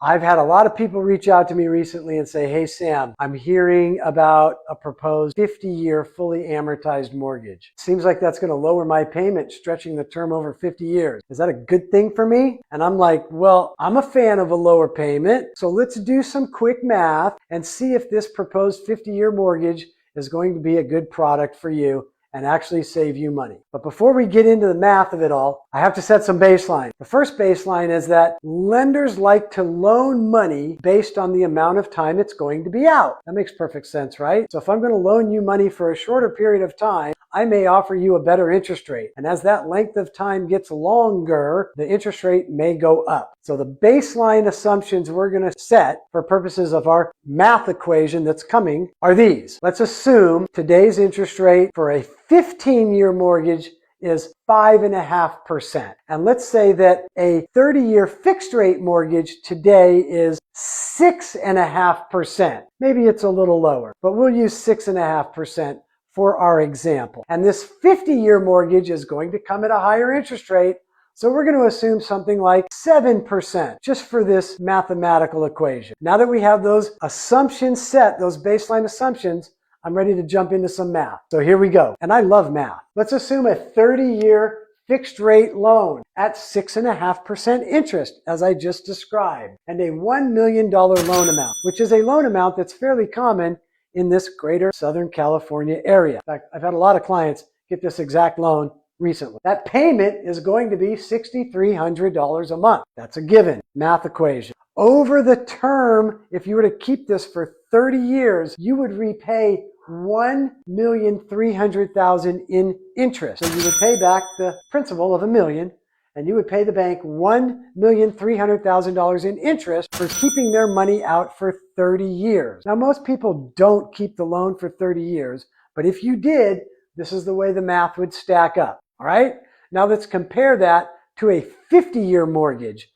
I've had a lot of people reach out to me recently and say, hey, Sam, I'm hearing about a proposed 50-year fully amortized mortgage. Seems like that's going to lower my payment, stretching the term over 50 years. Is that a good thing for me? And I'm like, well, I'm a fan of a lower payment. So let's do some quick math and see if this proposed 50-year mortgage is going to be a good product for you and actually save you money. But before we get into the math of it all, I have to set some baseline. The first baseline is that lenders like to loan money based on the amount of time it's going to be out. That makes perfect sense, right? So if I'm going to loan you money for a shorter period of time, I may offer you a better interest rate. And as that length of time gets longer, the interest rate may go up. So the baseline assumptions we're going to set for purposes of our math equation that's coming are these. Let's assume today's interest rate for a 15-year mortgage is 5.5%. And let's say that a 30-year fixed rate mortgage today is 6.5%. Maybe it's a little lower, but we'll use 6.5% for our example. And this 50-year mortgage is going to come at a higher interest rate. So we're going to assume something like 7% just for this mathematical equation. Now that we have those assumptions set, those baseline assumptions, I'm ready to jump into some math. So here we go. And I love math. Let's assume a 30-year fixed rate loan at 6.5% interest, as I just described, and a $1 million loan amount, which is a loan amount that's fairly common in this greater Southern California area. In fact, I've had a lot of clients get this exact loan recently. That payment is going to be $6,300 a month. That's a given. Math equation. Over the term, if you were to keep this for 30 years, you would repay $1,300,000 in interest. So you would pay back the principal of $1 million, and you would pay the bank $1,300,000 in interest for keeping their money out for 30 years. Now, most people don't keep the loan for 30 years, but if you did, this is the way the math would stack up. All right? Now let's compare that to a 50-year mortgage